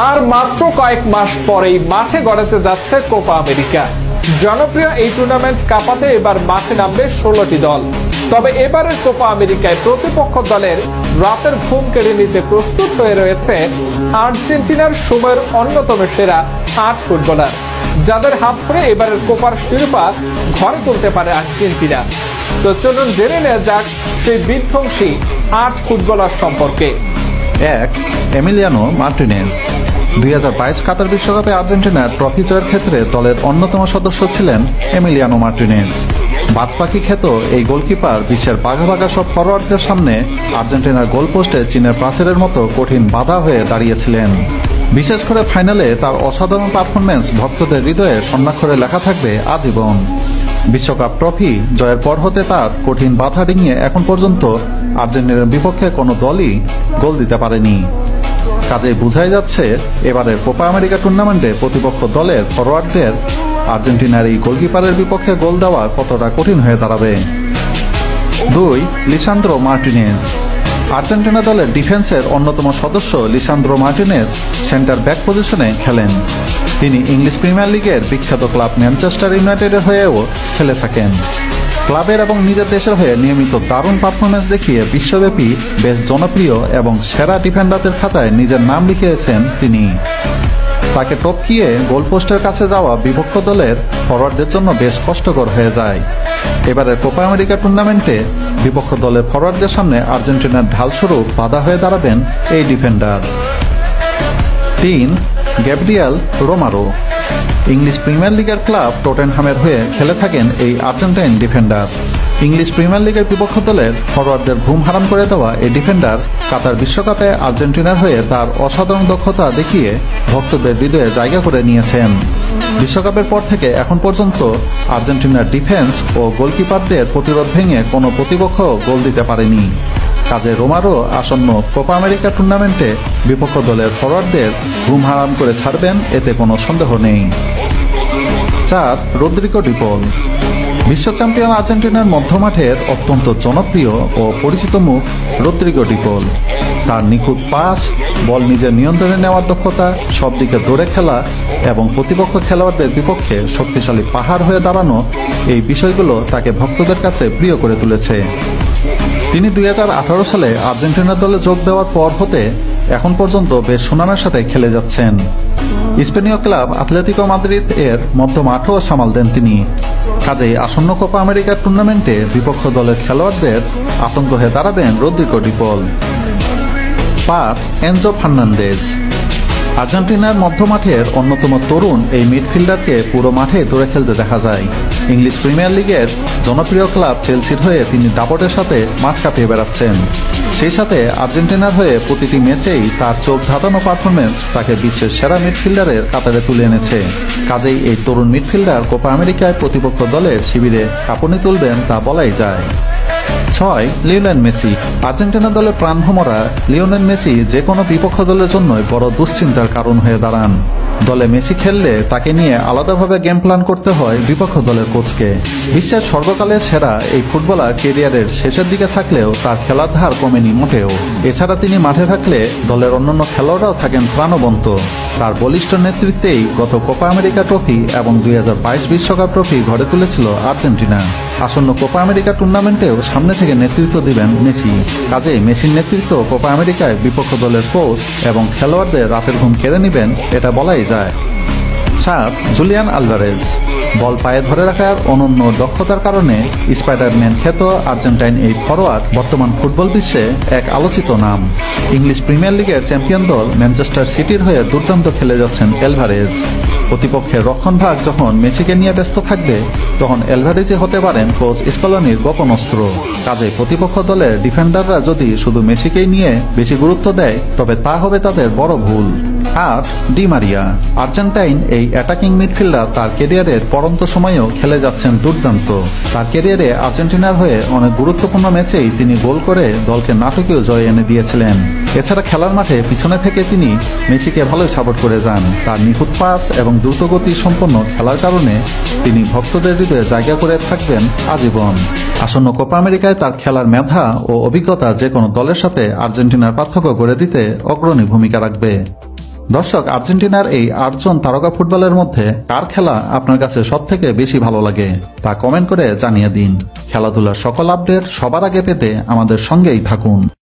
আর মাত্র কয়েক মাস পরেই মাঠে গড়াতে যাচ্ছে কোপা আমেরিকা। জনপ্রিয় এই টুর্নামেন্ট কাপাতে এবার মাঠে নামবে 16টি দল। তবে এবারের কোপা আমেরিকায় প্রতিপক্ষ দলের রাতের ঘুম কেড়ে নিতে প্রস্তুত হয়ে রয়েছে আর্জেন্টিনার সময়ের অন্যতম সেরা 8 ফুটবলার, যাদের হাত ধরে এবারের কোপার শিরোপা ঘরে তুলতে পারে আর্জেন্টিনা। তো চলুন জেনে নেওয়া যাক সেই বিধ্বংসী 8 ফুটবলার সম্পর্কে। 1. Emiliano Martinez. 2022 কাতার বিশ্বকাপে আর্জেন্টিনার ট্রফি জয়ের ক্ষেত্রে দলের অন্যতম সদস্য ছিলেন এমিলিয়ানো মার্টিনেজ। বাজপাখি খ্যাত এই গোলকিপার বিশ্বের বাঘা বাঘা সব ফরোয়ার্ডদের সামনে আর্জেন্টিনার গোলপোস্টে চীনের প্রাচীরের মতো কঠিন বাধা হয়ে দাঁড়িয়েছিলেন। বিশেষ করে ফাইনালে তার অসাধারণ পারফরমেন্স ভক্তদের হৃদয়ে স্বর্ণাক্ষরে লেখা থাকবে আজীবন। বিশ্বকাপ ট্রফি জয়ের পর হতে তার কঠিন বাধা ডিঙিয়ে এখন পর্যন্ত আর্জেন্টিনার বিপক্ষে কোনো দলই গোল দিতে পারেনি। কাজেই বোঝাই যাচ্ছে এবারের কোপা আমেরিকা টুর্নামেন্টে প্রতিপক্ষ দলের ফরোয়ার্ডদের আর্জেন্টিনার এই গোলকিপারের বিপক্ষে গোল দেওয়া কতটা কঠিন হয়ে দাঁড়াবে। 2. Lisandro Martinez. আর্জেন্টিনা দলের ডিফেন্সের অন্যতম সদস্য লিসান্দ্রো মার্টিনেজ সেন্টার ব্যাক পজিশনে খেলেন। তিনি ইংলিশ প্রিমিয়ার লিগের বিখ্যাত ক্লাব ম্যানচেস্টার ইউনাইটেডের হয়েও খেলে থাকেন। ক্লাবের এবং নিজের দেশের হয়ে নিয়মিত দারুণ পারফরমেন্স দেখিয়ে বিশ্বব্যাপী বেশ জনপ্রিয় এবং সেরা ডিফেন্ডারদের খাতায় নিজের নাম লিখিয়েছেন তিনি। তাকে টপকিয়ে গোলপোস্টের কাছে যাওয়া বিপক্ষ দলের ফরোয়ার্ডদের জন্য বেশ কষ্টকর হয়ে যায়। এবারের কোপা আমেরিকা টুর্নামেন্টে বিপক্ষ দলের ফরোয়ার্ডদের সামনে আর্জেন্টিনার ঢালস্বরূপ বাধা হয়ে দাঁড়াবেন এই defender. 3. Gabriel Romero. English premier লিগের ক্লাব টটেনহামের হয়ে খেলে থাকেন এই আর্জেন্টাইন ডিফেন্ডার। ইংলিশ প্রিমিয়ার লিগের বিপক্ষ দলের ফরোয়ার্ডদের ঘুম হারাম করে দেওয়া এই ডিফেন্ডার কাতার বিশ্বকাপে আর্জেন্টিনার হয়ে তার অসাধারণ দক্ষতা দেখিয়ে ভক্তদের হৃদয়ে জায়গা করে নিয়েছেন। বিশ্বকাপের পর থেকে এখন পর্যন্ত আর্জেন্টিনার ডিফেন্স ও গোলকিপারদের প্রতিরোধ ভেঙে কোনো প্রতিপক্ষ গোল দিতে পারেনি। কাজে রোমারো আসন্ন কোপা আমেরিকা টুর্নামেন্টে বিপক্ষ দলের ফরোয়ার্ডদের ঘুম হারাম করে ছাড়বেন, এতে কোনো সন্দেহ নেই। 4. Rodrigo De Paul. বিশ্ব চ্যাম্পিয়ন আর্জেন্টিনার মধ্যমাঠের অত্যন্ত জনপ্রিয় ও পরিচিত মুখ রদ্রিগো ডিপল। তার নিখুঁত পাস, বল নিজের নিয়ন্ত্রণে নেওয়ার দক্ষতা, সব দিকে দৌড়ে খেলা এবং প্রতিপক্ষ খেলোয়াড়দের বিপক্ষে শক্তিশালী পাহাড় হয়ে দাঁড়ানো, এই বিষয়গুলো তাকে ভক্তদের কাছে প্রিয় করে তুলেছে। তিনি 2018 সালে আর্জেন্টিনা দলে যোগ দেওয়ার পর হতে এখন পর্যন্ত বেশ সুনামের সাথে খেলে যাচ্ছেন। স্পেনীয় ক্লাব আতলেতিকো মাদ্রিদ এর মধ্যমাঠও সামাল দেন তিনি। কাজেই আসন্ন কোপা আমেরিকা টুর্নামেন্টে বিপক্ষ দলের খেলোয়াড়দের আতঙ্ক হয়ে দাঁড়াবেন রদ্রিগো ডিপল। 5. Enzo Fernandez. আর্জেন্টিনার মধ্যমাঠের অন্যতম তরুণ এই মিডফিল্ডারকে পুরো মাঠে দৌড়ে খেলতে দেখা যায়। ইংলিশ প্রিমিয়ার লিগের জনপ্রিয় ক্লাব চেলসির হয়ে তিনি দাপটের সাথে মাঠ কাঁপিয়ে বেড়াচ্ছেন। সেই সাথে আর্জেন্টিনার হয়ে প্রতিটি ম্যাচেই তার চোখ ধাঁধানো পারফরমেন্স তাকে বিশ্বের সেরা মিডফিল্ডারের কাতারে তুলে এনেছে। কাজেই এই তরুণ মিডফিল্ডার কোপা আমেরিকায় প্রতিপক্ষ দলের শিবিরে কাঁপুনি তুলবেন তা বলাই যায়। 6. Lionel Messi. আর্জেন্টিনা দলের প্রাণভোমরা লিওনেল মেসি যে কোনো বিপক্ষ দলের জন্যই বড় দুশ্চিন্তার কারণ হয়ে দাঁড়ান। দলে মেসি খেললে তাকে নিয়ে আলাদাভাবে গেম প্ল্যান করতে হয় বিপক্ষ দলের কোচকে। বিশ্বের সর্বকালের সেরা এই ফুটবলার কেরিয়ারের শেষের দিকে থাকলেও তার খেলার ধার কমেনি মোটেও। এছাড়া তিনি মাঠে থাকলে দলের অন্যান্য খেলোয়াড়রাও থাকেন প্রাণবন্ত। তার বলিষ্ঠ নেতৃত্বেই গত কোপা আমেরিকা ট্রফি এবং 2022 বিশ্বকাপ ট্রফি ঘরে তুলেছিল আর্জেন্টিনা। আসন্ন কোপা আমেরিকা টুর্নামেন্টেও সামনে থেকে নেতৃত্ব দিবেন মেসি। কাজেই মেসির নেতৃত্ব কোপা আমেরিকায় বিপক্ষ দলের কোচ এবং খেলোয়াড়দের রাতের ঘুম কেড়ে নেবেন, এটা বলাই যায়। 7. Julian Alvarez. বল পায়ে ধরে রাখার অনন্য দক্ষতার কারণে স্পাইডারম্যান খ্যাত আর্জেন্টাইন এই ফরোয়ার্ড বর্তমান ফুটবল বিশ্বে এক আলোচিত নাম। ইংলিশ প্রিমিয়ার লিগের চ্যাম্পিয়ন দল ম্যানচেস্টার সিটির হয়ে দুর্দান্ত খেলে যাচ্ছেন আলভারেজ। প্রতিপক্ষের রক্ষণভাগ যখন মেসিকে নিয়ে ব্যস্ত থাকবে, তখন আলভারেজই হতে পারেন কোচ স্কলনির গোপন অস্ত্র। কাজে প্রতিপক্ষ দলের ডিফেন্ডাররা যদি শুধু মেসিকেই নিয়ে বেশি গুরুত্ব দেয়, তবে তা হবে তাদের বড় ভুল। 8. Di Maria. আর্জেন্টাইন এই অ্যাটাকিং মিডফিল্ডার তার ক্যারিয়ারের পরন্ত সময়েও খেলে যাচ্ছেন দুর্দান্ত। তার ক্যারিয়ারে আর্জেন্টিনার হয়ে অনেক গুরুত্বপূর্ণ ম্যাচেই তিনি গোল করে দলকে নাটকীয় জয় এনে দিয়েছিলেন। এছাড়া খেলার মাঠে পিছনে থেকে তিনি মেসিকে ভালোই সাপোর্ট করে যান। তার নিখুঁত পাস এবং দ্রুতগতি সম্পন্ন খেলার কারণে তিনি ভক্তদের হৃদয়ে জায়গা করে থাকবেন আজীবন। আসন্ন কোপা আমেরিকায় তার খেলার মেধা ও অভিজ্ঞতা যে কোনো দলের সাথে আর্জেন্টিনার পার্থক্য গড়ে দিতে অগ্রণী ভূমিকা রাখবে। দর্শক, আর্জেন্টিনার এই 8 জন তারকা ফুটবলের মধ্যে কার খেলা আপনার কাছে সবথেকে বেশি ভালো লাগে তা কমেন্ট করে জানিয়ে দিন। খেলাধুলার সকল আপডেট সবার আগে পেতে আমাদের সঙ্গেই থাকুন।